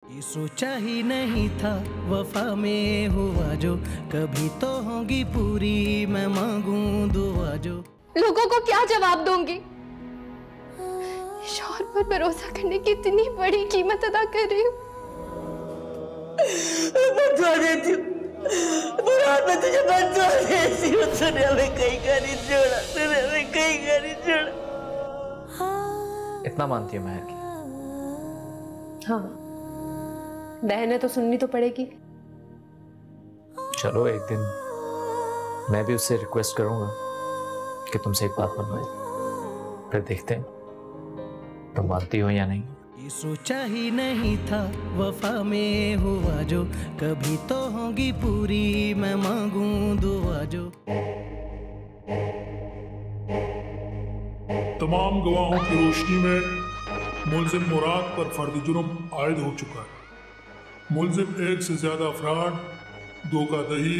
ये सोचा ही नहीं था वफा में हुआ जो, कभी तो होगी पूरी मैं मांगूं दुआ जो। लोगों को क्या जवाब दूंगी? शौहर पर भरोसा करने की इतनी बड़ी कीमत अदा कर रही हूँ। बता देती हूँ, मुराद मैं तुझे बता देती हूँ। तूने हमें कहीं का नहीं छोड़ा, तूने हमें कहीं का नहीं छोड़ा। इतना मानती है महर की? हाँ, बहन है तो सुननी तो पड़ेगी। चलो एक दिन मैं भी उससे रिक्वेस्ट करूंगा कि तुमसे एक बात बनवाए, फिर देखते हैं तुम मानती हो या नहीं। ये सोचा ही नहीं था वफा में हुआ जो, कभी तो होगी पूरी मैं मांगूं दुआ जो। तमाम गवाहों की रोशनी में मुलजिम मुराद पर फर्द जुर्म आयद हो चुका है। मुलजिम एक से ज्यादा अफराद, धोखाधड़ी,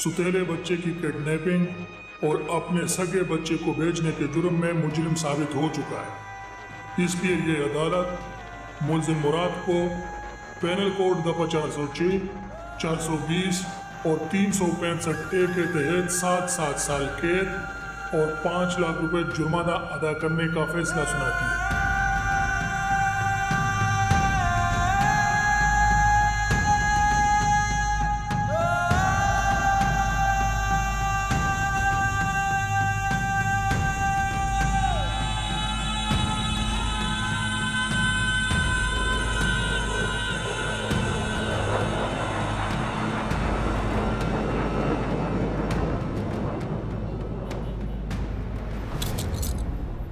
सुतेले बच्चे की किडनैपिंग और अपने सगे बच्चे को बेचने के जुर्म में मुजरिम साबित हो चुका है। इसलिए ये अदालत मुलजिम मुराद को पेनल कोड दफा 406, 420 और 365 ए के तहत 7 साल कैद और 5 लाख रुपए जुर्माना अदा करने का फैसला सुनाती है।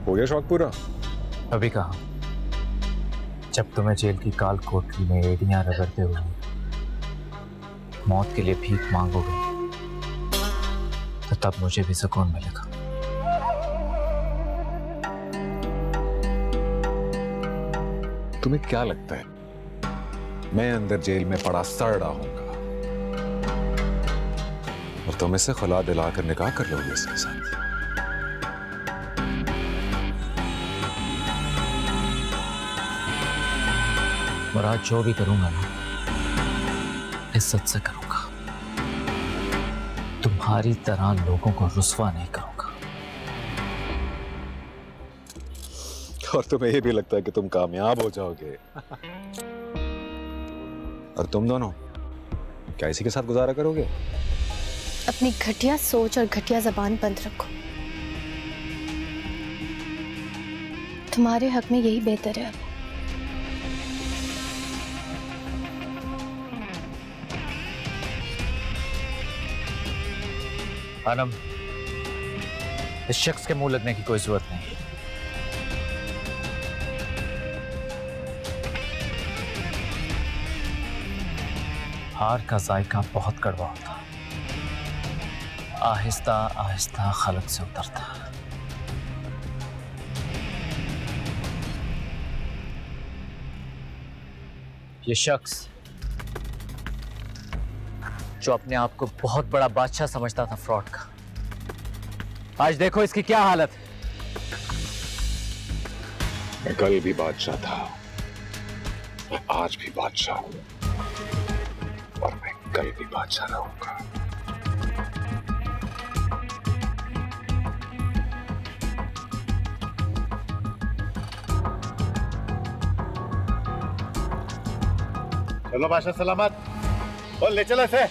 हो गया शौक पूरा? अभी कहा, जब तुम्हें जेल की काल कोठरी में एड़ियां रगड़ते हुए मौत के लिए भीख मांगोगे तो तब मुझे भी सुकून मिलेगा। तुम्हें क्या लगता है मैं अंदर जेल में पड़ा सड़ रहूंगा और तुम इसे खुला दिलाकर निकाह कर लोगे इसके साथ? मुराद, जो भी करूंगा ना इज्जत से करूंगा, तुम्हारी तरह लोगों को रुस्वा नहीं करूंगा। और तुम्हें ये भी लगता है कि तुम कामयाब हो जाओगे? और तुम दोनों क्या इसी के साथ गुजारा करोगे? अपनी घटिया सोच और घटिया जबान बंद रखो। तुम्हारे हक में यही बेहतर है। आनम, इस शख्स के मुंह लगने की कोई जरूरत नहीं। हार का जायका बहुत कड़वा होता है, आहिस्ता आहिस्ता खलक से उतरता है। ये शख्स जो अपने आप को बहुत बड़ा बादशाह समझता था फ्रॉड का, आज देखो इसकी क्या हालत है। मैं कल भी बादशाह था, मैं आज भी बादशाह हूं और मैं कल भी बादशाह रहूंगा। चलो बादशाह सलामत, और ले चलो इसे।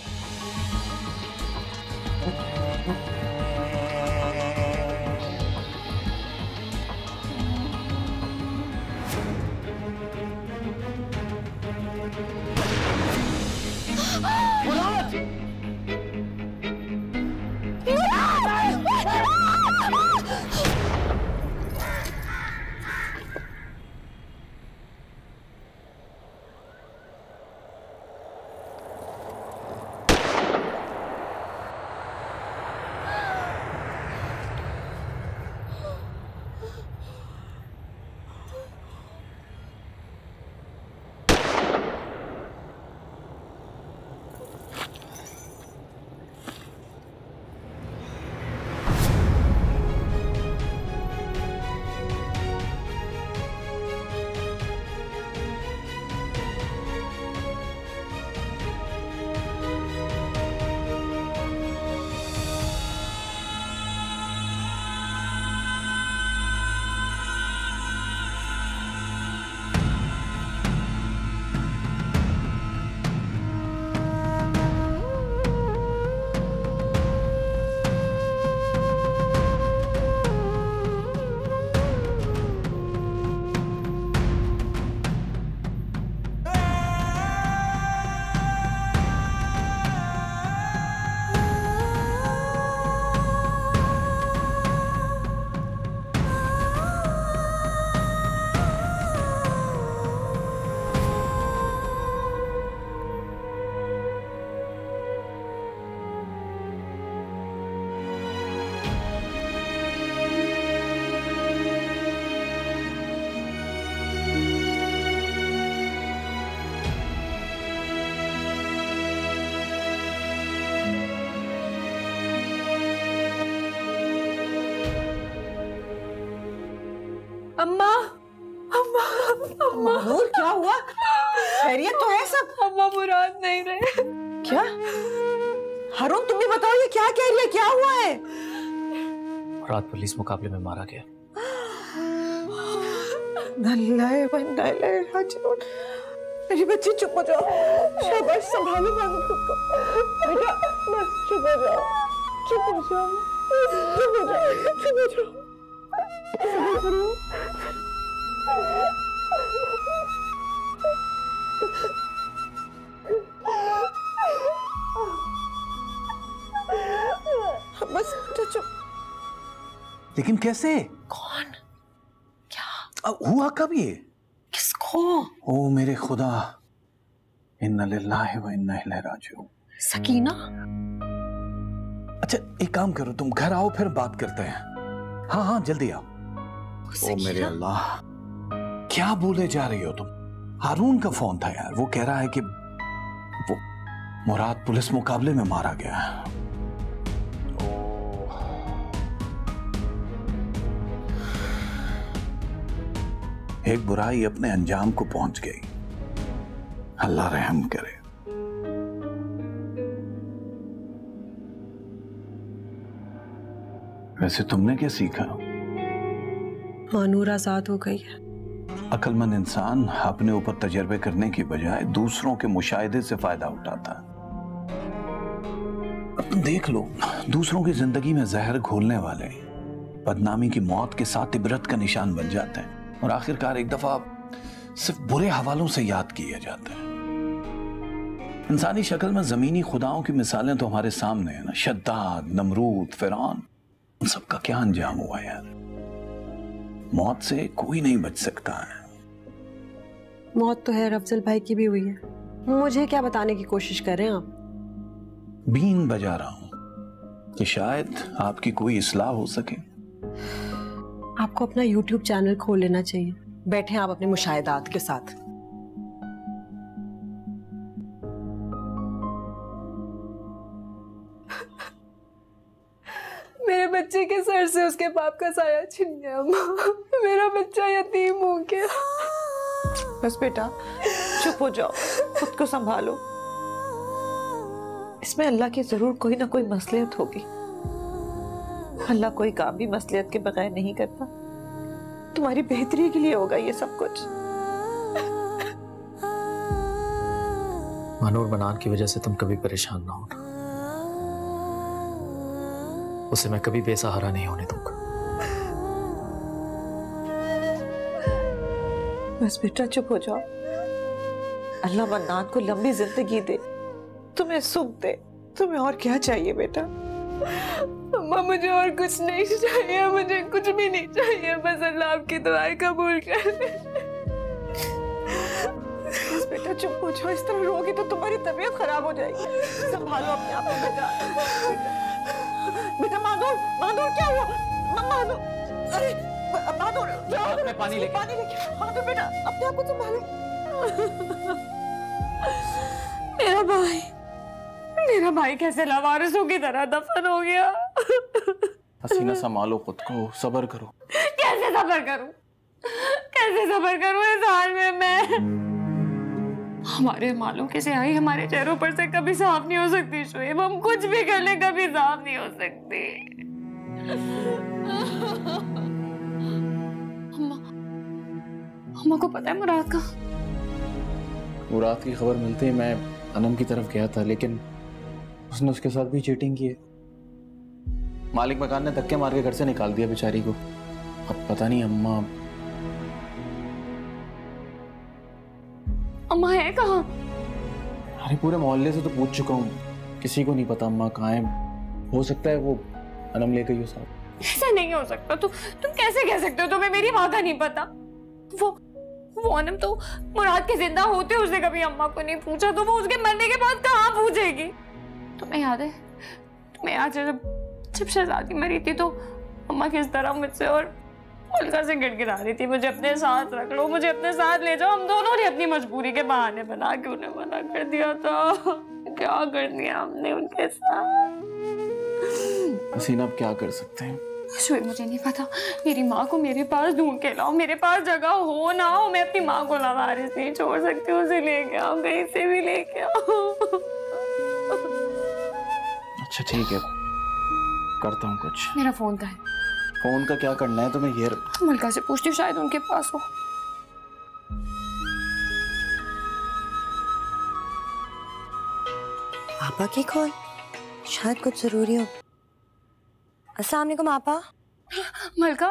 खैरियत तो है सब? अम्मा मुराद नहीं रहे। क्या हारून, तुम भी बताओ ये क्या कह रही है, क्या हुआ है? रात पुलिस मुकाबले में मारा गया। मेरी बच्ची चुप हो जाओ, शाबाश, संभालो मानो खुद को। बेटा बस चुप हो जाओ, चुप हो जाओ, चुप हो जाओ, चुप हो जाओ। बस चुप। लेकिन कैसे? कौन? क्या हुआ कब ये? किसको? ओ मेरे खुदा, इन्ना लिल्लाहि व इन्ना इलैहि राजिऊन। सकीना? अच्छा एक काम करो, तुम घर आओ फिर बात करते हैं। हाँ हाँ जल्दी आओ। ओ मेरे अल्लाह, क्या बोले जा रही हो तुम? हारून का फोन था यार, वो कह रहा है कि वो मुराद पुलिस मुकाबले में मारा गया है। एक बुराई अपने अंजाम को पहुंच गई, अल्लाह रहम करे। वैसे तुमने क्या सीखा? मानूर आजाद हो गई है। अक्लमंद इंसान अपने ऊपर तजर्बे करने की बजाय दूसरों के मुशाहिदे से फायदा उठाता है। अब तुम देख लो, दूसरों की जिंदगी में जहर घोलने वाले बदनामी की मौत के साथ इबरत का निशान बन जाते हैं और आखिरकार एक दफा सिर्फ बुरे हवालों से याद किए जाते हैं। इंसानी शक्ल में जमीनी खुदाओं की मिसालें तो हमारे सामने है ना, शद्दाद, नमरूद, फिरौन, उन सबका क्या अंजाम हुआ यार। मौत से कोई नहीं बच सकता है। मौत तो है, अफजल भाई की भी हुई है। मुझे क्या बताने की कोशिश कर रहे हैं आप? बीन बजा रहा हूं कि शायद आपकी कोई इस्लाह हो सके। आपको अपना YouTube चैनल खोल लेना चाहिए। बैठे आप अपने मुशाहिदात के साथ। मेरे बच्चे के सर से उसके बाप का साया छिन गया अम्मा। मेरा बच्चा यतीम हो गया। बस बेटा चुप हो जाओ, खुद को संभालो। इसमें अल्लाह की जरूर कोई ना कोई मसलियत होगी। अल्लाह कोई काम भी मसलियत के बगैर नहीं करता। तुम्हारी बेहतरी के लिए होगा ये सब कुछ। मानूर मनान की वजह से तुम कभी परेशान ना होना, उसे मैं कभी बेसहारा नहीं होने दूंगा। बस बेटा चुप हो जाओ। अल्लाह मन्नान को लंबी जिंदगी दे, तुम्हें सुख दे। तुम्हें और क्या चाहिए बेटा? अम्मा मुझे और कुछ नहीं चाहिए, मुझे कुछ भी नहीं चाहिए, बस अल्लाह आपकी दुआएं कबूल कर ले। बस बेटा चुप हो जाओ, इस तरह रोगी तो तुम्हारी तबीयत खराब हो जाएगी। संभालो अपने आप को बेटा। बेटा मानूर, मानूर क्या हुआ? मानूर, अरे मानूर जाओ, पानी लेके मानूर बेटा अपने आप को संभालो। मेरा भाई कैसे लावारिसों की तरह दफन हो गया। हसीना संभालो खुद को, सब्र करो। कैसे सब्र करूं? कैसे सब्र करूं इस हाल में मैं? हमारे मालों की स्याही हमारे चेहरों पर से कभी साफ नहीं हो सकती शुएब। हम कुछ भी कर ले कभी साफ नहीं हो सकती। अम्मा को पता है मुराद का? मुराद की खबर मिलते ही मैं अनम की तरफ गया था, लेकिन उसने उसके साथ भी चीटिंग की है। मालिक मकान ने धक्के मार के घर से निकाल दिया बेचारी को। अब पता नहीं अम्मा है कहाँ? अरे पूरे मोहल्ले से तो पूछ चुका हूँ, किसी को नहीं पता अम्मा कहाँ है। हो सकता है वो अनम ले गई हो साहब। ऐसा नहीं हो सकता। तुम कैसे कह सकते हो? तुम्हें मेरी माँ का नहीं पता? वो अनम तो मुराद के जिंदा होते उसने कभी अम्मा को नहीं पूछा, तो वो उसके मरने के बाद कहाँ पूछेगी? तुम्हें याद है जब शहजादी मरी थी तो अम्मा किस तरह मुझसे और मलका से गिड़गिड़ा रही थी, मुझे अपने साथ रख लो, मुझे अपने साथ ले जाओ। हम दोनों ने अपनी मजबूरी के बहाने बना के उन्हें मना कर दिया था। क्या कर दिया हमने उनके साथ? हसीना अब क्या कर सकते हैं? शोएब मुझे नहीं पता, मेरी माँ को मेरे पास ढूंढ के लाओ, मेरे पास जगह हो ना हो मैं अपनी माँ को लावारिस नहीं छोड़ सकती, उसे लेके आओ, कहीं से भी लेके आओ। अच्छा ठीक है, करता हूँ कुछ। मेरा फोन का है। फोन का क्या करना है तुम्हें? ये मलका से पूछती हूँ, शायद उनके पास हो। आपा की कॉल, शायद कुछ जरूरी हो। अस्सलाम वालेकुम आपा। मलका,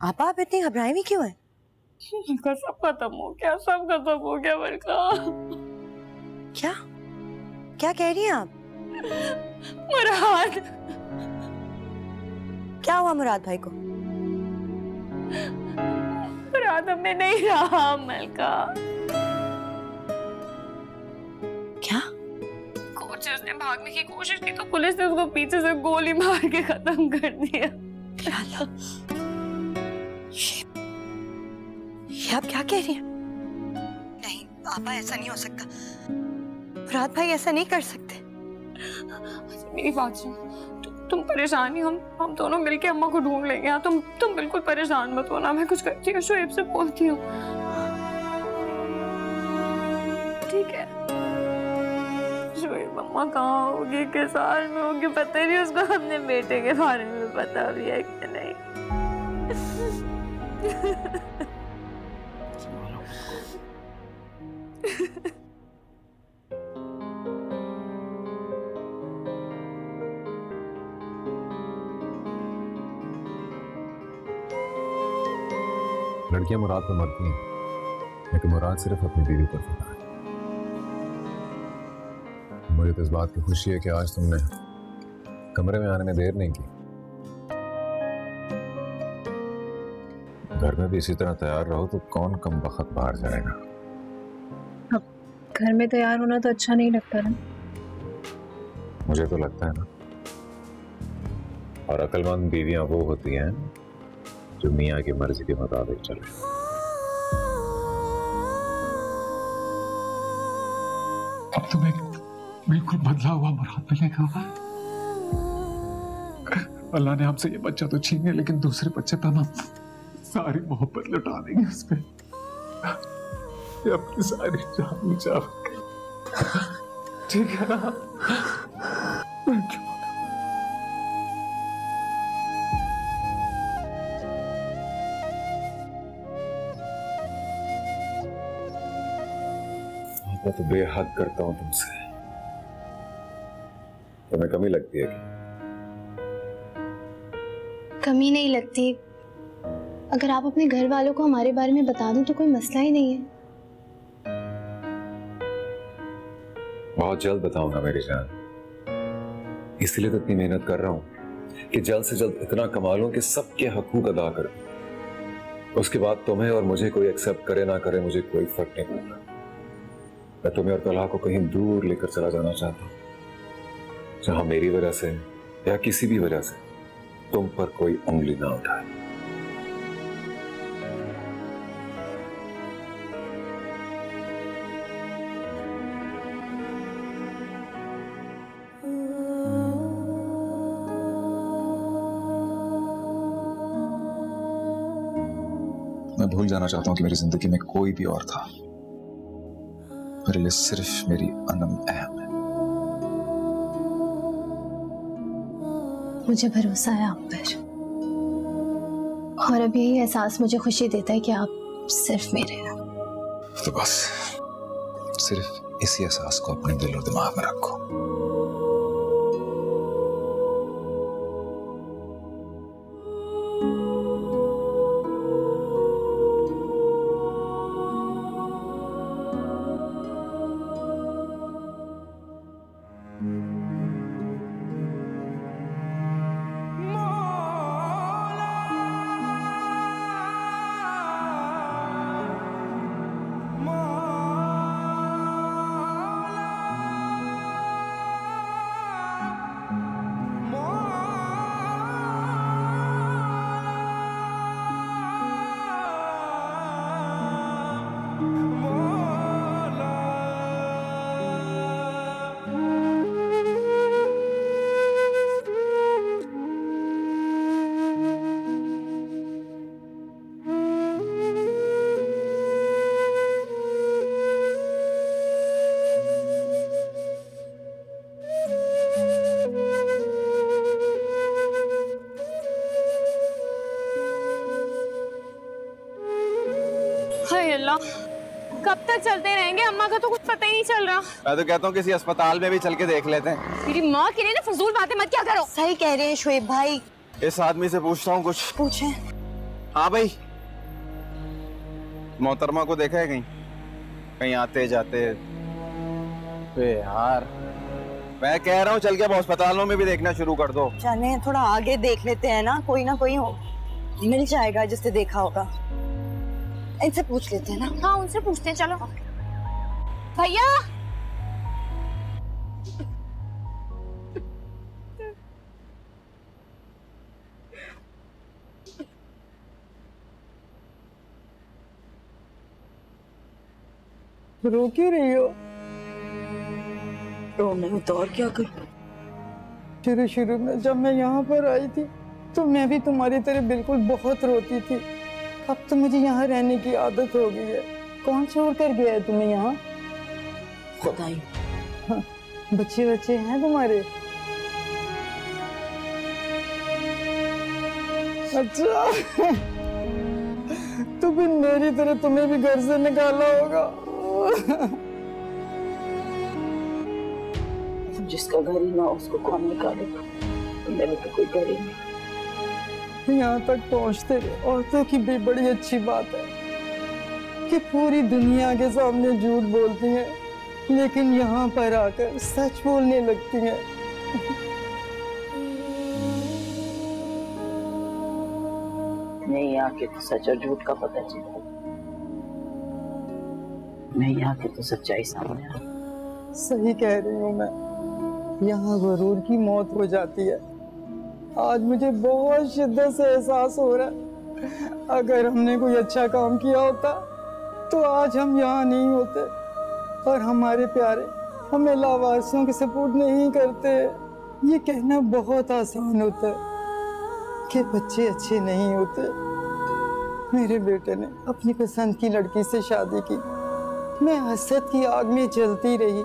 आपा आप इतनी घबराई हुई क्यों है? मलका सब खत्म हो गया, सब खत्म हो गया मलका। क्या क्या कह रही हैं आप? मुराद। क्या हुआ मुराद भाई को? मुराद हमें नहीं रहा मलका। क्या? कोच उसने भागने की कोशिश की तो पुलिस ने उसको पीछे से गोली मार के खत्म कर दिया। ये आप क्या कह रही हैं? नहीं आपा, ऐसा नहीं हो सकता। मुराद भाई ऐसा नहीं कर सकते। मेरी बात सुन, तुम परेशान नहीं, हम दोनों मिलके अम्मा को ढूंढ लेंगे। हाँ तुम बिल्कुल परेशान मत होना, मैं कुछ करती हूँ, शोएब से बोलती हूँ। ठीक है? शोएब अम्मा कहाँ होगी, किस हाल में होगी पता नहीं, उसको अपने बेटे के बारे में पता भी है कि नहीं। लड़कियां मुराद पर मरती हैं, लेकिन मुराद सिर्फ अपनी बीवी पर फिदा है। मुझे तो इस बात की खुशी है कि आज तुमने कमरे में आने में देर नहीं की। घर में भी इसी तरह तैयार रहो तो कौन कम वक्त बाहर जाएगा। अब घर में तैयार होना तो अच्छा नहीं लगता ना। मुझे तो लगता है ना। और अक्लमंद बीवियां वो होती हैं जो मियाँ की मर्जी के मुताबिक चले। अब तुम्हें बिल्कुल बदला हुआ मुराद मिलेगा। अल्लाह ने हमसे ये बच्चा तो छीन लिया, लेकिन दूसरे बच्चे पर हम सारी मोहब्बत लुटा देंगे उस पे। ये अपनी सारी जान बचा, ठीक है ना? मैं तो बेहद करता हूं तुमसे, तुम्हें कमी लगती है क्या? कमी नहीं लगती। अगर आप अपने घर वालों को हमारे बारे में बता दो तो कोई मसला ही नहीं है। बहुत जल्द बताऊंगा मेरी जान, इसलिए तो इतनी मेहनत कर रहा हूं कि जल्द से जल्द इतना कमा लूं कि सबके हकूक अदा कर दूं। उसके बाद तुम्हें और मुझे कोई एक्सेप्ट करे ना करे मुझे कोई फर्क नहीं पड़ता। मैं तुम्हें और तलहा को कहीं दूर लेकर चला जाना चाहता हूं, जहां मेरी वजह से या किसी भी वजह से तुम पर कोई उंगली ना उठाए। मैं भूल जाना चाहता हूं कि मेरी जिंदगी में कोई भी और था। मेरे लिए सिर्फ मेरी अनम अहम है। मुझे भरोसा है आप पर, और अब यही एहसास मुझे खुशी देता है कि आप सिर्फ मेरे हैं। तो बस सिर्फ इसी एहसास को अपने दिल और दिमाग में रखो। तक चलते रहेंगे? अम्मा का तो कुछ पता ही नहीं चल रहा। मैं तो कहता हूँ किसी अस्पताल में भी चल के देख लेते हैं। मेरी माँ के लिए ना फजूल बातें मत क्या करो। सही कह रहे हैं शोएब भाई। इस आदमी से पूछता हूँ कुछ। पूछे। हाँ भाई, मोहतरमा को देखा है कहीं कहीं आते जाते? यार मैं कह रहा हूँ चल के अब अस्पतालों में भी देखना शुरू कर दो। चले थोड़ा आगे देख लेते हैं ना कोई हो मिल जाएगा जिसने देखा होगा। इनसे पूछ लेते हैं ना। हाँ उनसे पूछते हैं, चलो। भैया रो क्यों रही हो? रोने में तो और क्या करूं? शुरू में जब मैं यहाँ पर आई थी तो मैं भी तुम्हारी तरह बिल्कुल बहुत रोती थी। अब तो मुझे यहाँ रहने की आदत हो गई है। कौन छोड़ कर गया है तुम्हें यहाँ? खुदाई। हाँ, बच्चे हैं तुम्हारे? अच्छा तो फिर मेरी तरह तुम्हें भी घर से निकाला होगा। जिसका घर ही ना उसको कौन निकालेगा? मेरे तो कोई घर ही नहीं। यहाँ तक पहुँचते औरतों की भी बड़ी अच्छी बात है कि पूरी दुनिया के सामने झूठ बोलती हैं, लेकिन यहाँ पर आकर सच बोलने लगती हैं। नहीं आके तो सच और झूठ का पता चला। नहीं आके तो सच्चाई सामने आ। सही कह रही हूँ मैं। यहाँ गुरूर की मौत हो जाती है। आज मुझे बहुत शिद्दत से एहसास हो रहा है, अगर हमने कोई अच्छा काम किया होता तो आज हम यहाँ नहीं होते और हमारे प्यारे हमें लावारिसों के सपोर्ट नहीं करते। ये कहना बहुत आसान होता है कि बच्चे अच्छे नहीं होते। मेरे बेटे ने अपनी पसंद की लड़की से शादी की, मैं हसद की आग में जलती रही,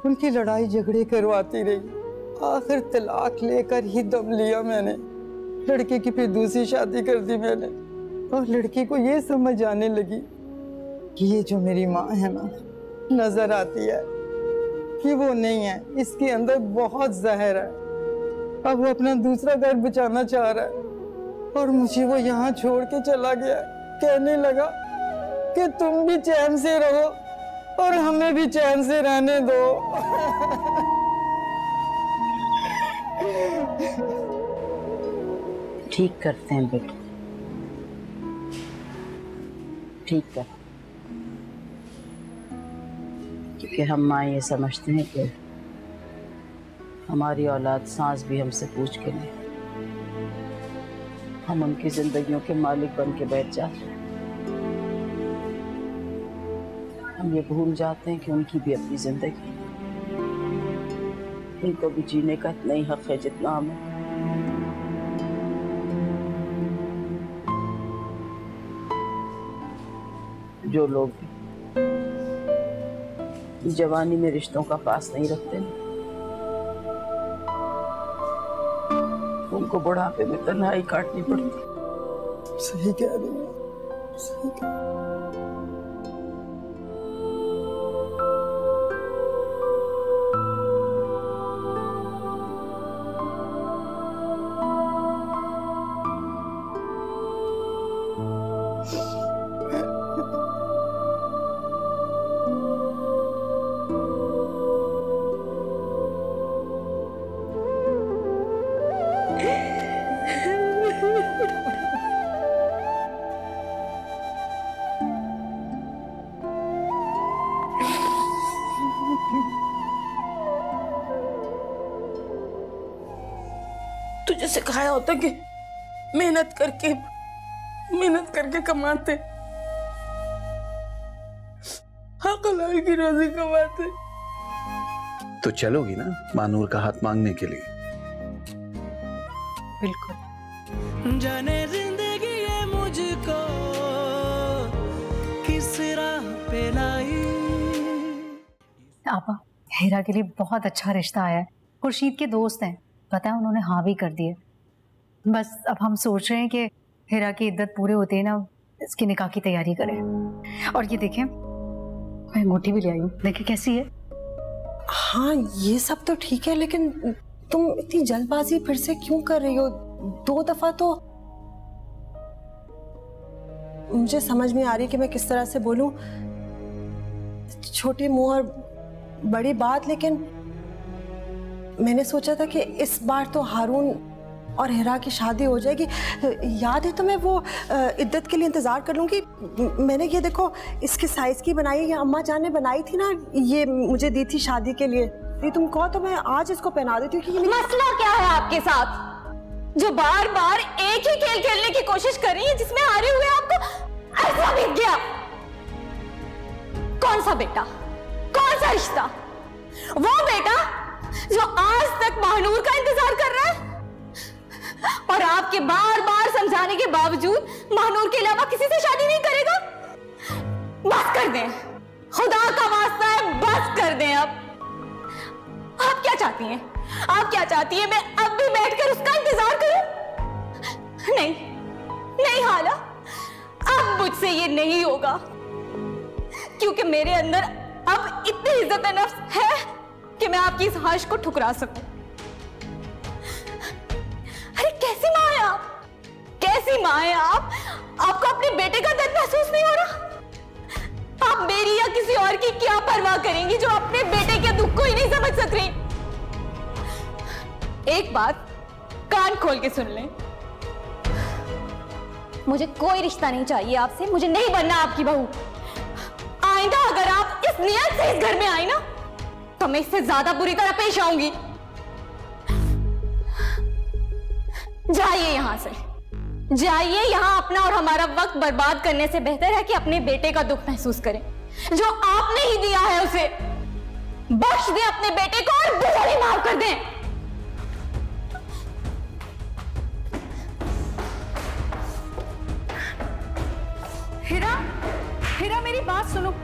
उनकी लड़ाई झगड़े करवाती रही। आखिर तलाक लेकर ही दम लिया मैंने। लड़के की फिर दूसरी शादी कर दी मैंने और लड़की को ये समझ आने लगी कि ये जो मेरी माँ है ना, नजर आती है कि वो नहीं है, इसके अंदर बहुत जहर है। अब वो अपना दूसरा घर बचाना चाह रहा है और मुझे वो यहाँ छोड़ के चला गया। कहने लगा कि तुम भी चैन से रहो और हमें भी चैन से रहने दो। ठीक करते हैं बेटा, ठीक कर, क्योंकि हम माँ ये समझते हैं कि हमारी औलाद सांस भी हमसे पूछ के नहीं, हम उनकी जिंदगियों के मालिक बन के बैठ जाते हैं। हम ये भूल जाते हैं कि उनकी भी अपनी जिंदगी, उनको भी जीने का इतना ही हक है जितना हमें। जो लोग जवानी में रिश्तों का पास नहीं रखते, उनको बुढ़ापे में तन्हाई काटनी पड़ती। सही कह रही है, सही कह। तुझे सिखाया होता कि मेहनत करके कमाते, हक हलाल की रोजी कमाते। तो चलोगी ना मानूर का हाथ मांगने के लिए? बिल्कुल। जाने जिंदगी ये मुझको किस राह पे लाई। आपा, हीरा के लिए बहुत अच्छा रिश्ता आया है। खुर्शीद के दोस्त हैं, पता है, उन्होंने हाँ भी कर दिए। बस अब हम सोच रहे हैं कि हीरा की इद्दत पूरे होते ही ना इसकी निकाह की तैयारी करें। और ये देखें, मैं अंगूठी भी ले आई हूँ, देखें कैसी है। हाँ ये सब तो ठीक है, लेकिन तुम इतनी जल्दबाजी फिर से क्यों कर रही हो? 2 दफा तो मुझे समझ नहीं आ रही कि मैं किस तरह से बोलूं। छोटी मुंह और बड़ी बात, लेकिन मैंने सोचा था कि इस बार तो हारून और हिरा की शादी हो जाएगी। याद है तुम्हें वो इद्दत के लिए इंतजार कर लूंगी। मैंने ये देखो इसके साइज की बनाई है, ये अम्मा जान ने बनाई थी ना, ये मुझे दी थी शादी के लिए। ये तुम कहो तो मैं आज इसको पहना देती हूँ। मसला क्या है आपके साथ जो बार बार एक ही खेल खेलने की कोशिश कर रही है जिसमें हारे हुए आपको ऐसा बीत गया? कौन सा बेटा, कौन सा रिश्ता? वो बेटा जो आज तक महानूर का इंतजार कर रहा है और आपके बार बार समझाने के बावजूद महानूर के अलावा किसी से शादी नहीं करेगा। बस कर दें, खुदा का वास्ता है, बस कर दें। अब आप क्या चाहती हैं? आप क्या चाहती हैं मैं अब भी बैठकर उसका इंतजार करूं? नहीं नहीं हाला, अब मुझसे ये नहीं होगा, क्योंकि मेरे अंदर अब इतनी इज्जत नफ्स है कि मैं आपकी इस ख्वाहिश को ठुकरा सकूं। अरे कैसी माँ है आप, कैसी माँ है आप? आपको अपने बेटे का दर्द महसूस नहीं हो रहा? आप मेरी या किसी और की क्या परवाह करेंगी जो अपने बेटे के दुख को ही नहीं समझ सक रही? एक बात कान खोल के सुन लें, मुझे कोई रिश्ता नहीं चाहिए आपसे, मुझे नहीं बनना आपकी बहू। आइंदा अगर आप इस नियत से इस घर में आई ना तो मैं इससे ज्यादा बुरी तरह पेश आऊंगी। जाइए यहां से, जाइए। यहां अपना और हमारा वक्त बर्बाद करने से बेहतर है कि अपने बेटे का दुख महसूस करें जो आपने ही दिया है उसे। बख्श दें अपने बेटे को और बुराई माफ कर दें। हिरा, हिरा मेरी बात सुनो।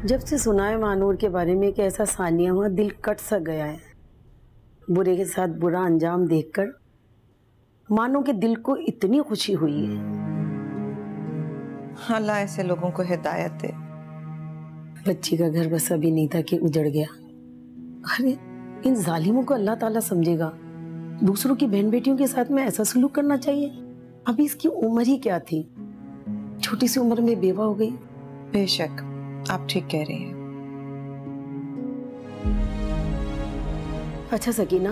जब से सुना है महानूर के बारे में कि ऐसा सानिया हुआ, दिल कट सा गया है। बुरे के साथ बुरा अंजाम देखकर मानो के दिल को इतनी खुशी हुई है। अल्लाह ऐसे लोगों को हिदायत दे। बच्ची का घर बस अभी नहीं था कि उजड़ गया। अरे इन जालिमों को अल्लाह ताला समझेगा। दूसरों की बहन बेटियों के साथ में ऐसा सलूक करना चाहिए? अभी इसकी उम्र ही क्या थी, छोटी सी उम्र में बेवा हो गई। बेशक आप ठीक कह रही हैं। अच्छा सकीना,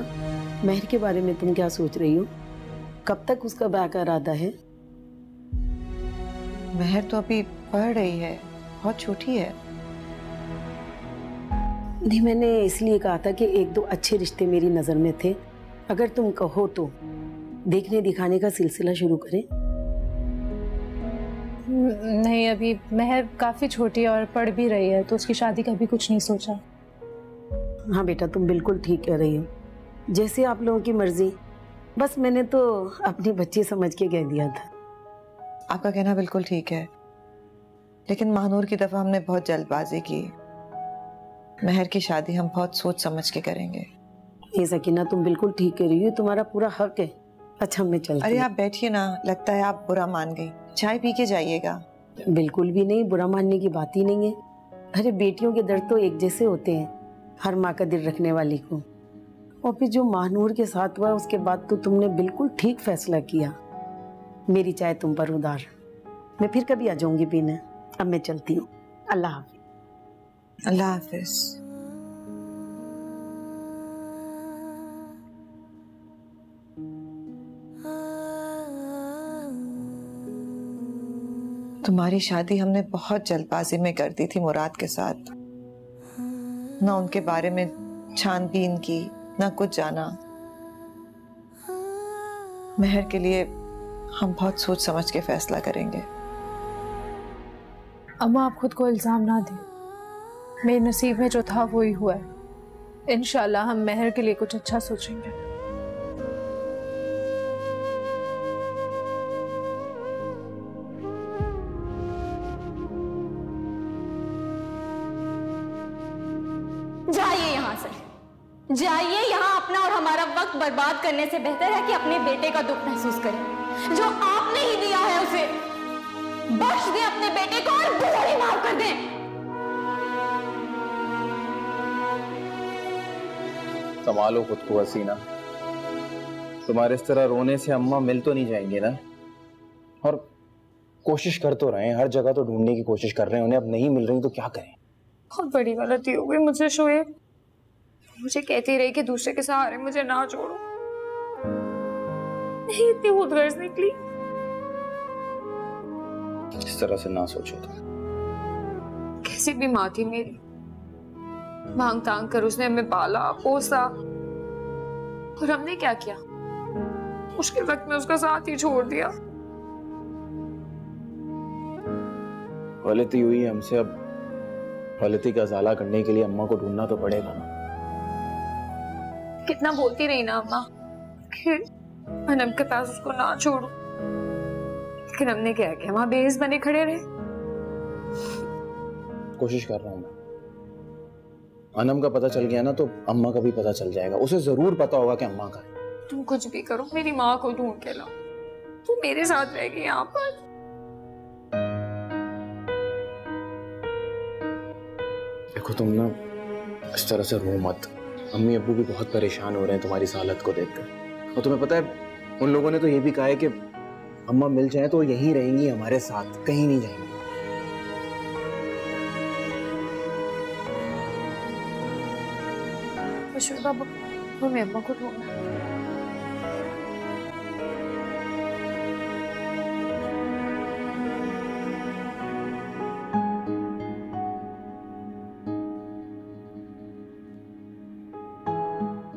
महर के बारे में तुम क्या सोच रही हो? कब तक उसका ब्याह का इरादा है? महर तो अभी पढ़ रही है, बहुत छोटी है। नहीं, मैंने इसलिए कहा था कि 1-2 अच्छे रिश्ते मेरी नजर में थे। अगर तुम कहो तो देखने दिखाने का सिलसिला शुरू करें। नहीं, अभी महर काफी छोटी है और पढ़ भी रही है, तो उसकी शादी का भी कुछ नहीं सोचा। हाँ बेटा, तुम बिल्कुल ठीक कह रही हो। जैसे आप लोगों की मर्जी। बस मैंने तो अपनी बच्ची समझ के कह दिया था। आपका कहना बिल्कुल ठीक है, लेकिन महानूर की दफा हमने बहुत जल्दबाजी की। महर की शादी हम बहुत सोच समझ के करेंगे। ये सकीना, तुम बिल्कुल ठीक कह रही हो, तुम्हारा पूरा हक है। अच्छा मैं चलती हूँ। अरे आप बैठिए ना, लगता है आप बुरा मान गई। चाय पी के जाइएगा। बिल्कुल भी नहीं, बुरा मानने की बात ही नहीं है। अरे बेटियों के दर्द तो एक जैसे होते हैं हर माँ का दिल रखने वाली को। और फिर जो महानूर के साथ हुआ उसके बाद तो तुमने बिल्कुल ठीक फैसला किया। मेरी चाय तुम पर उधार। मैं फिर कभी आ जाऊंगी पीने। अब मैं चलती हूँ। अल्लाह हाफिज। अल्लाह हाफिज। तुम्हारी शादी हमने बहुत जल्दबाजी में कर दी थी मुराद के साथ। ना उनके बारे में छानबीन की, ना कुछ जाना। मेहर के लिए हम बहुत सोच समझ के फैसला करेंगे। अम्मा, आप खुद को इल्जाम ना दें। मेरे नसीब में जो था वो ही हुआ है। इंशाल्लाह हम मेहर के लिए कुछ अच्छा सोचेंगे। जाइए यहाँ से, जाइए। यहाँ अपना और हमारा वक्त बर्बाद करने से बेहतर है कि अपने बेटे का दुख महसूस करें जो आपने ही दिया है उसे। बख्श दें अपने बेटे को और बुराई माफ कर दें। संभालो खुद को हसीना, तुम्हारे इस तरह रोने से अम्मा मिल तो नहीं जाएंगे ना। और कोशिश कर तो रहे हैं, हर जगह तो ढूंढने की कोशिश कर रहे हैं, उन्हें अब नहीं मिल रही तो क्या करें। बहुत बड़ी गलती हो गई मुझसे शोएब। मुझे कहती रही कि दूसरे के सहारे मुझे ना छोड़ो। नहीं, इतनी खुदगर्ज निकली। इस तरह से ना सोचो तुम। कैसी भी माँ थी मेरी, मांग तांग कर उसने हमें पाला पोसा, और हमने क्या किया? मुश्किल वक्त में उसका साथ ही छोड़ दिया। गलती हुई हमसे, अब गलती का इजाला करने के लिए अम्मा को ढूंढना तो पड़ेगा ना। कितना बोलती रही ना अम्मा कि अनम के पास उसको ना छोड़ो, लेकिन हमने क्या किया? वहां बेइज्जत बने खड़े रहे। कोशिश कर रहा हूं मैं। अनम का पता चल गया ना तो अम्मा का भी पता चल जाएगा। उसे जरूर पता होगा कि अम्मा का है। तुम कुछ भी करो, मेरी माँ को ढूंढ के लाओ। तू मेरे साथ रहेगी यहाँ पर। देखो तुम ना इस तरह से रो मत। अम्मी अब्बू भी बहुत परेशान हो रहे हैं तुम्हारी इस हालत को देखकर। और तुम्हें पता है उन लोगों ने तो ये भी कहा है कि अम्मा मिल जाए तो यहीं रहेंगी हमारे साथ, कहीं नहीं जाएंगी। बाबा, मैं अम्मा को ढूंढना।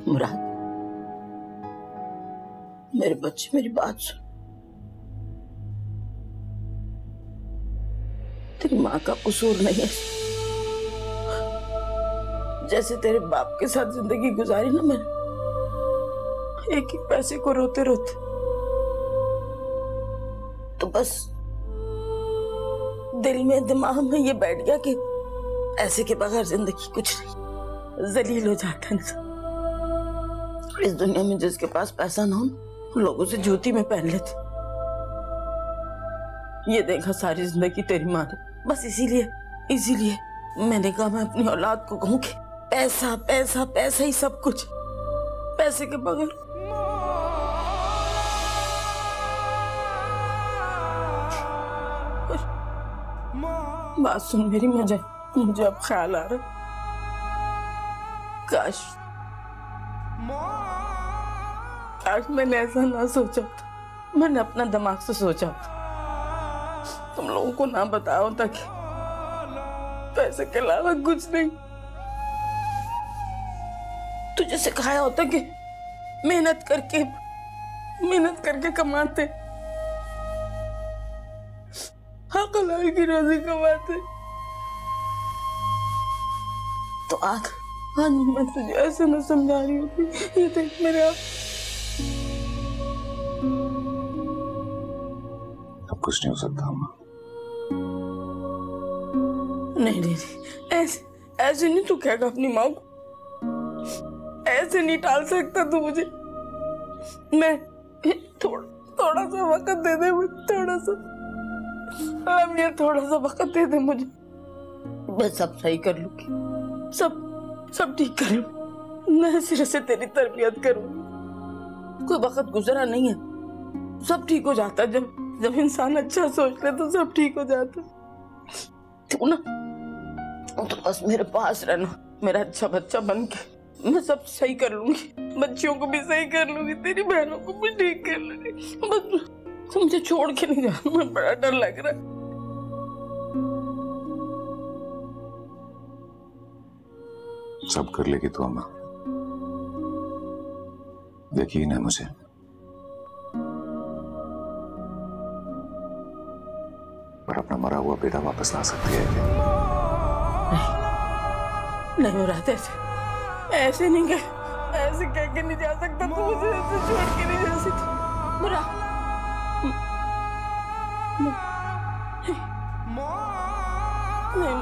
मुराद, मेरे बच्चे मेरी बात सुन। तेरी माँ का कसूर नहीं है। जैसे तेरे बाप के साथ जिंदगी गुजारी ना मैंने, एक एक पैसे को रोते रोते, तो बस दिल में दिमाग में ये बैठ गया कि ऐसे के बगैर जिंदगी कुछ नहीं, जलील हो जाता है इंसान। इस दुनिया में जिसके पास पैसा ना हो लोगों से जूती में पहन लेते। ये देखा सारी जिंदगी तेरी माँ ने, बस इसीलिए मैंने कहा मैं अपनी औलाद को कहूँ कि पैसा पैसा पैसा ही सब कुछ, पैसे के बगैर बात सुन मेरी। मुझे अब ख्याल आ रहा, काश मैंने ऐसा ना सोचा था। मैंने अपना दिमाग से सोचा था, तुम लोगों को ना बताओ ताकि पैसे के अलावा कुछ नहीं। तुझे सिखाया होता कि मेहनत करके कमाते, हक हलाल की रोजी कमाते। तो आज मैं तुझे ऐसे ना समझा रही हूँ। ये देख मेरे आप, अब कुछ नहीं हो सकता अम्मा। नहीं, ऐसे नहीं तू कहेगा अपनी माँ को, ऐसे नहीं टाल सकता तू मुझे। मैं थोड़ा सा वक्त दे दे मुझे, थोड़ा सा वक्त दे दे मुझे, बस सब सही कर लूंगी, सब ठीक कर लूंगी। नए सिरे से तेरी तरबियत करूंगी। कोई वक्त गुजरा नहीं है, सब ठीक हो जाता। जब इंसान अच्छा सोच ले तो सब ठीक हो जाता। तू ना तो बस मेरे पास रहना, मेरा अच्छा बच्चा बन के मैं सब सही कर लूंगी, बच्चियों को भी सही कर लूंगी, तेरी बहनों को भी ठीक कर लूंगी। बस तुम मुझे छोड़ के नहीं जाना, मुझे बड़ा डर लग रहा है। सब कर लेगी तू अम्मा, यकीन है मुझे। अपना मरा हुआ बेटा वापस ला सकती है क्या? नहीं मुराद, ऐसे नहीं गए, ऐसे कह के नहीं जा सकता, तू मुझे ऐसे छोड़ के नहीं जा सकती मुराद। नहीं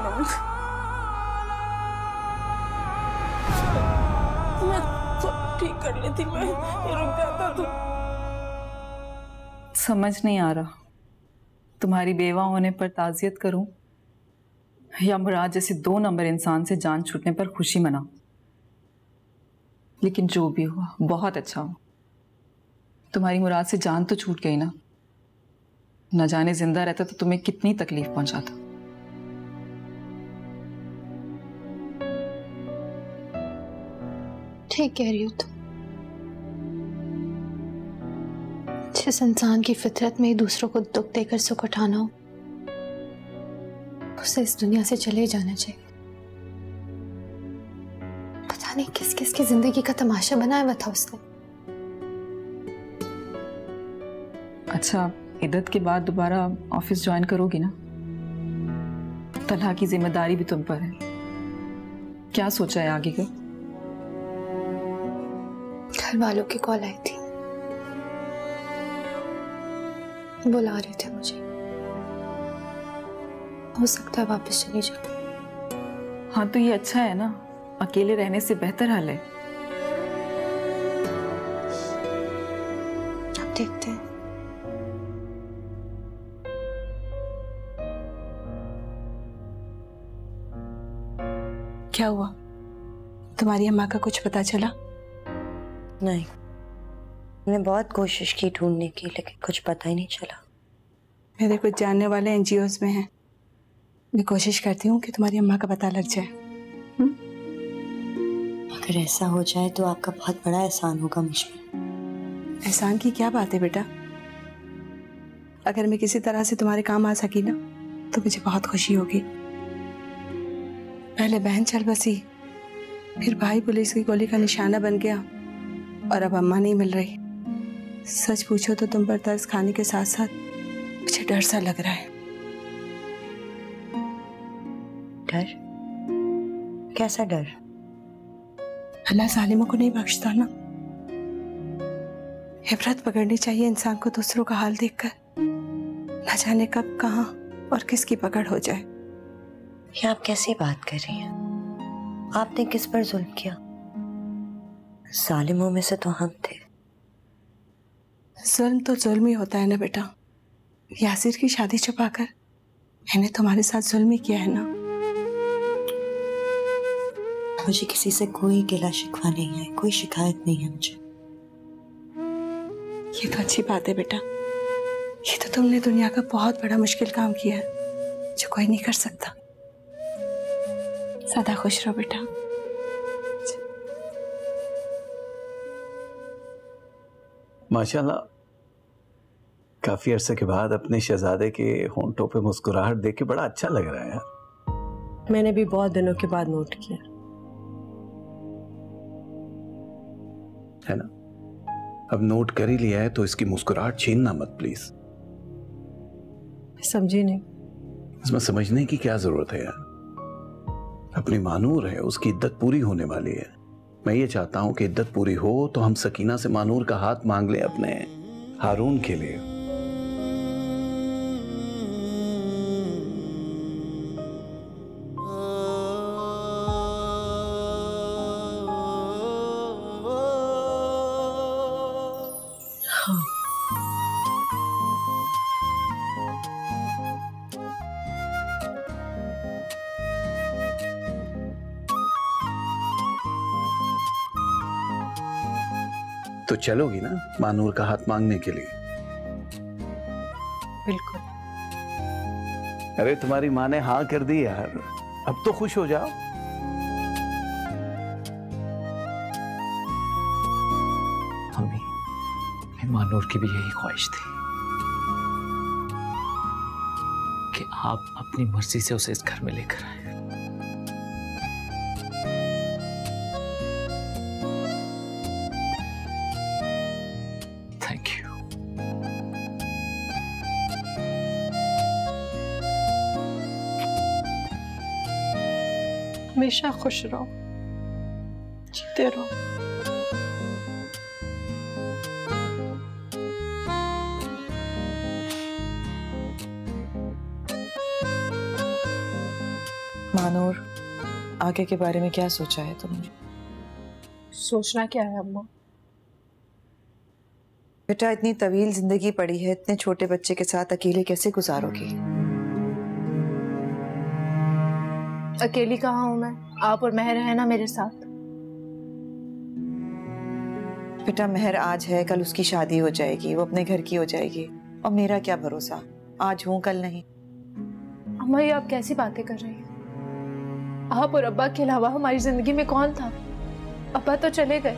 मैं सब ठीक कर लेती, मैं रुक जाता तो। समझ नहीं आ रहा, तुम्हारी बेवा होने पर ताज़ियत करूं या मुराद जैसे 2 नंबर इंसान से जान छूटने पर खुशी मनाऊं। लेकिन जो भी हुआ बहुत अच्छा हुआ। तुम्हारी मुराद से जान तो छूट गई ना, न जाने जिंदा रहता तो तुम्हें कितनी तकलीफ पहुंचाता। ठीक कह रही हो तुम। जिस इंसान की फितरत में ही दूसरों को दुख देकर सुख उठाना हो, उसे इस दुनिया से चले जाना चाहिए। पता नहीं किस किस की जिंदगी का तमाशा बनाया हुआ था उसने। अच्छा, इद्दत के बाद दोबारा ऑफिस ज्वाइन करोगी ना? तलहा की जिम्मेदारी भी तुम पर है। क्या सोचा है आगे का? घर वालों की कॉल आई थी, बुला रहे थे मुझे। हो सकता है वापस चली जाऊं। हाँ तो ये अच्छा है ना, अकेले रहने से बेहतर हाल है। अब देखते हैं। क्या हुआ? तुम्हारी अम्मा का कुछ पता चला? नहीं, मैंने बहुत कोशिश की ढूंढने की, लेकिन कुछ पता ही नहीं चला। मेरे कुछ जानने वाले एनजीओज में हैं। मैं कोशिश करती हूँ कि तुम्हारी अम्मा का पता लग जाए। अगर ऐसा हो जाए तो आपका बहुत बड़ा एहसान होगा मुझ पे। एहसान की क्या बात है बेटा? अगर मैं किसी तरह से तुम्हारे काम आ सकी ना तो मुझे बहुत खुशी होगी। पहले बहन चल बसी, फिर भाई पुलिस की गोली का निशाना बन गया, और अब अम्मा नहीं मिल रही। सच पूछो तो तुम पर तरस खाने के साथ साथ मुझे डर सा लग रहा है। डर? कैसा डर? अल्लाह जालिमों को नहीं बख्शता ना। इबरत पकड़नी चाहिए इंसान को दूसरों का हाल देखकर। न जाने कब, कहां और किसकी पकड़ हो जाए। ये आप कैसी बात कर रही हैं? आपने किस पर जुल्म किया? जालिमों में से तो हम थे। जुल्म तो जुल्म ही होता है ना बेटा। यासिर की शादी छुपाकर मैंने तुम्हारे साथ जुल्म ही किया है ना। मुझे किसी से कोई गिला शिकवा नहीं है, कोई शिकायत नहीं है मुझे। ये तो अच्छी बात है बेटा। ये तो तुमने दुनिया का बहुत बड़ा मुश्किल काम किया है जो कोई नहीं कर सकता। सदा खुश रहो बेटा। माशाल्लाह, काफी अरसे के बाद अपने शहजादे के होंठों पे मुस्कुराहट देख के बड़ा अच्छा लग रहा है यार। मैंने भी बहुत दिनों के बाद नोट किया है ना। अब नोट कर ही लिया है तो इसकी मुस्कुराहट छीनना मत प्लीज। समझी नहीं। इसमें समझने की क्या जरूरत है यार। अपनी मानूर है, उसकी इद्दत पूरी होने वाली है। मैं ये चाहता हूं कि इद्दत पूरी हो तो हम सकीना से मानूर का हाथ मांग लें अपने हारून के लिए। तो चलोगी ना मानूर का हाथ मांगने के लिए? बिल्कुल। अरे तुम्हारी माँ ने हाँ कर दी यार, अब तो खुश हो जाओ। मम्मी, मानूर की भी यही ख्वाहिश थी कि आप अपनी मर्जी से उसे इस घर में लेकर आए। हमेशा खुश रहो, जीते रहो। मानूर, आगे के बारे में क्या सोचा है तुमने? सोचना क्या है अम्मा? बेटा, इतनी तवील जिंदगी पड़ी है, इतने छोटे बच्चे के साथ अकेले कैसे गुजारोगी? अकेली कहाँ हूँ मैं? आप और महर है ना मेरे साथ। बेटा, महर आज है, कल उसकी शादी हो जाएगी, वो अपने घर की हो जाएगी, और मेरा क्या भरोसा, आज हूँ कल नहीं। अम्मा, ये आप कैसी बातें कर रही हैं? आप और अब्बा के अलावा हमारी जिंदगी में कौन था? अब्बा तो चले गए,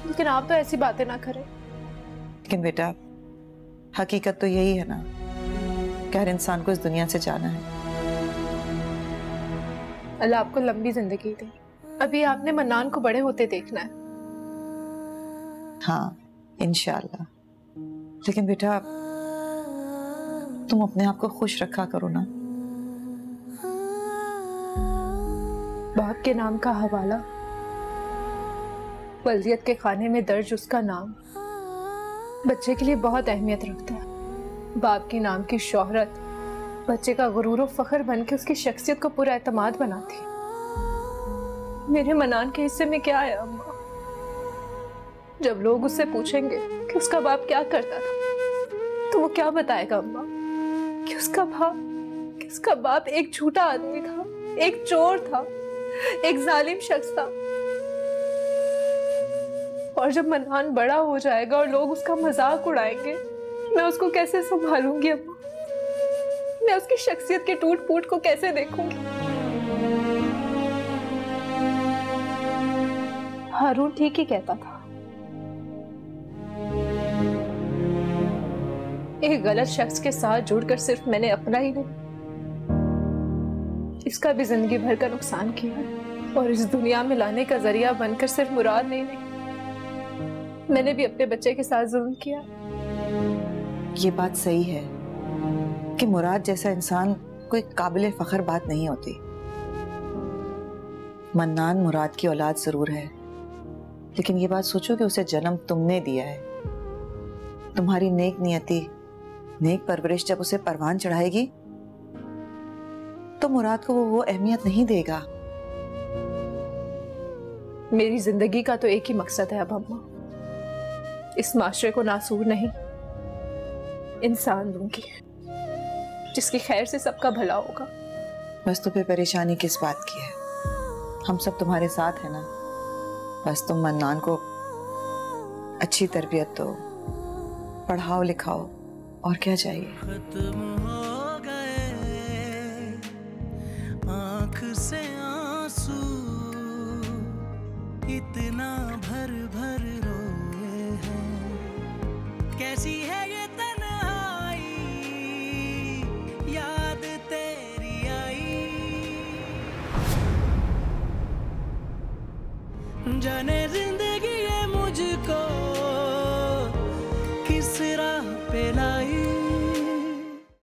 लेकिन आप तो ऐसी बातें ना करें। लेकिन बेटा, हकीकत तो यही है ना कि हर इंसान को इस दुनिया से जाना है। अल्लाह आपको लंबी जिंदगी दे। अभी आपने मन्नान को बड़े होते देखना है। हाँ, इंशाअल्लाह। लेकिन बेटा, तुम अपने आप को खुश रखा करो ना। बाप के नाम का हवाला, वल्दियत के खाने में दर्ज उसका नाम बच्चे के लिए बहुत अहमियत रखता है। बाप के नाम की शोहरत बच्चे का गुरूर और फख्र बन के उसकी शख्सियत को पूरा एतमाद बनाती है। मेरे मनान के हिस्से में क्या है अम्मा? जब लोग उससे पूछेंगे कि उसका बाप क्या करता था, तो वो क्या बताएगा अम्मा? कि उसका बाप एक झूठा आदमी था, एक चोर था, एक जालिम शख्स था। और जब मन्नान बड़ा हो जाएगा और लोग उसका मजाक उड़ाएंगे, मैं उसको कैसे संभालूंगी अम्मा? मैं उसकी शख्सियत के टूट फूट को कैसे देखूंगी? हारून ठीक ही कहता था, एक गलत शख्स के साथ जुड़कर सिर्फ मैंने अपना ही नहीं, इसका भी जिंदगी भर का नुकसान किया। और इस दुनिया में लाने का जरिया बनकर सिर्फ मुराद नहीं, मैंने भी अपने बच्चे के साथ जुल्म किया। ये बात सही है कि मुराद जैसा इंसान कोई काबिल फख्र बात नहीं होती। मन्नान मुराद की औलाद जरूर है, लेकिन ये बात सोचो कि उसे जन्म तुमने दिया है। तुम्हारी नेक नियति, नेक परवरिश जब उसे परवान चढ़ाएगी, तो मुराद को वो अहमियत नहीं देगा। मेरी जिंदगी का तो एक ही मकसद है अब अम्मा, इस माशरे को नासूर नहीं, इंसान दूंगी जिसकी खैर से सबका भला होगा। बस तो फिर परेशानी किस बात की है? हम सब तुम्हारे साथ है ना। बस तुम मन्नान को अच्छी तरबियत दो, पढ़ाओ लिखाओ, और क्या चाहिए? खत्म हो गए आंख से आंसू, इतना भर भर रोए हैं। कैसी है ये तन्हाई, याद तेरी आई, जाने जिंदगी ये मुझको किस राह पे लाई।